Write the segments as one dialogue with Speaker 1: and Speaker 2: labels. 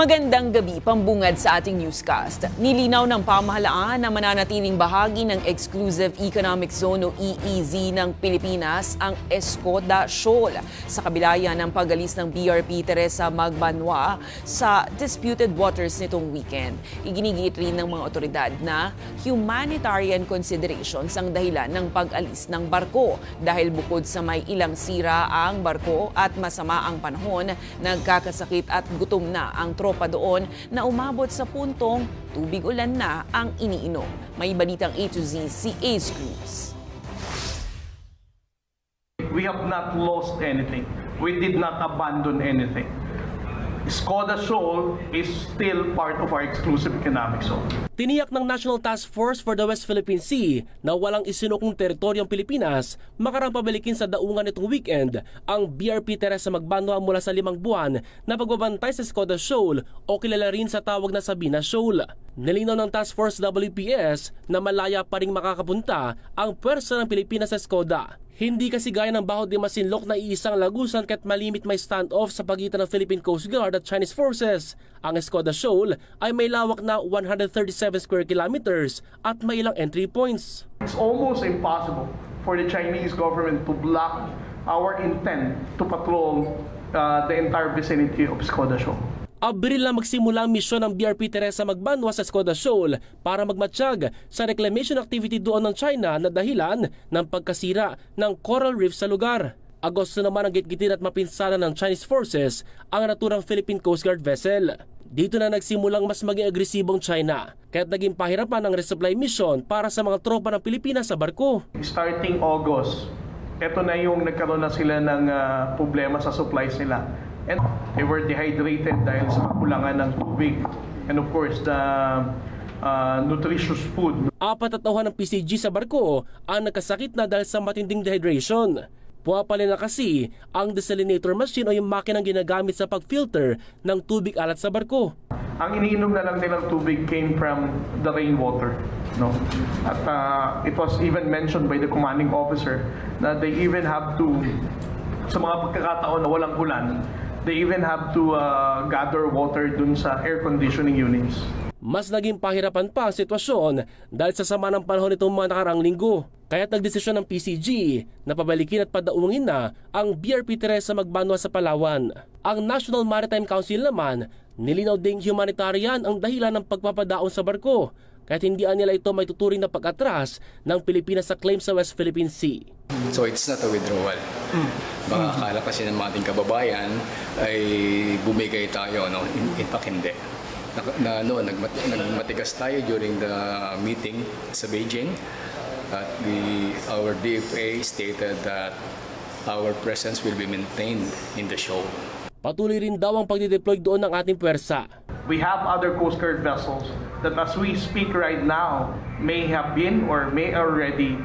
Speaker 1: Magandang gabi, pambungad sa ating newscast. Nilinaw ng pamahalaan na mananatiling bahagi ng Exclusive Economic Zone o EEZ ng Pilipinas ang Escoda Shoal sa kabila yan ng pag-alis ng BRP Teresa Magbanwa sa disputed waters nitong weekend. Iginigit rin ng mga otoridad na humanitarian considerations ang dahilan ng pag-alis ng barko dahil bukod sa may ilang sira ang barko at masama ang panahon, nagkakasakit at gutom na ang tropa doon na umabot sa puntong tubig ulan na ang iniinom. May balitang A to Z si Ace Cruz.
Speaker 2: We have not lost anything. We did not abandon anything. Escoda Shoal is still part of our exclusive economic zone.
Speaker 3: Tiniyak ng National Task Force for the West Philippine Sea na walang isinukong teritoryong Pilipinas makarang pabalikin sa daungan nitong weekend ang BRP Teresa Magbanwa mula sa 5 buwan na pagbabantay sa Escoda Shoal o kilala rin sa tawag na Sabina Shoal. Nilinaw ng Task Force WPS na malaya pa ring makakapunta ang pwersa ng Pilipinas sa Escoda. Hindi kasi gaya ng Bahod de Masinloc na iisang lagusan kahit malimit may standoff sa pagitan ng Philippine Coast Guard at Chinese forces. Ang Escoda Shoal ay may lawak na 137 square kilometers at may ilang entry points.
Speaker 2: It's almost impossible for the Chinese government to block our intent to patrol the entire vicinity of Escoda Shoal.
Speaker 3: Abril na magsimula ang misyon ng BRP Teresa Magbanwa sa Escoda Shoal para magmatsyag sa reclamation activity doon ng China na dahilan ng pagkasira ng coral reef sa lugar. Agosto naman ang gitgitin at mapinsanan ng Chinese forces ang naturang Philippine Coast Guard vessel. Dito na nagsimulang mas maging agresibong China, kaya't naging pahirapan ang resupply mission para sa mga tropa ng Pilipinas sa barko.
Speaker 2: Starting August, eto na yung nagkaroon na sila ng problema sa supplies nila. And they were dehydrated dahil sa kakulangan ng tubig. And of course, the nutritious food.
Speaker 3: 4 at tauhan ng PCG sa barko ang nagkasakit na dahil sa matinding dehydration. Puwapalin na kasi ang desalinator machine o yung makinang ginagamit sa pag-filter ng tubig alat sa barko.
Speaker 2: Ang iniinom na lang nilang tubig came from the rainwater. No? At it was even mentioned by the commanding officer that they even have to, sa mga pagkakataon na walang ulan, they even have to gather water dun sa air conditioning units.
Speaker 3: Mas naging pahirapan pa ang sitwasyon dahil sa sama ng panahon nitong mga nakaraang linggo. Kaya't nagdesisyon ng PCG na pabalikin at padaungin na ang BRP Teresa Magbanwa sa Palawan. Ang National Maritime Council naman, nilinaw ding humanitarian ang dahilan ng pagpapadaon sa barko. Kahit hindi nila ito may tuturing na pag-atras ng Pilipinas sa claim sa West Philippine Sea.
Speaker 4: So it's not a withdrawal. Baka akala kasi ng ating kababayan ay bumigay tayo, no? In fact, hindi. Nagmatigas tayo during the meeting sa Beijing. At our DFA stated that our presence will be maintained in the shoal.
Speaker 3: Patuloy rin daw ang pagdideploy doon ng ating puwersa.
Speaker 2: We have other Coast Guard vessels that as we speak right now may have been or may already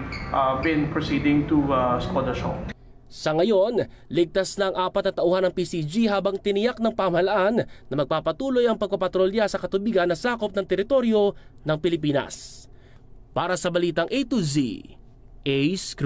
Speaker 2: been proceeding to Escoda Shoal.
Speaker 3: Sa ngayon, ligtas ng 4 na tauhan ng PCG habang tiniyak ng pamahalaan na magpapatuloy ang pagpapatrolya sa katubigan na sakop ng teritoryo ng Pilipinas. Para sa Balitang A to Z, Ace Cruz.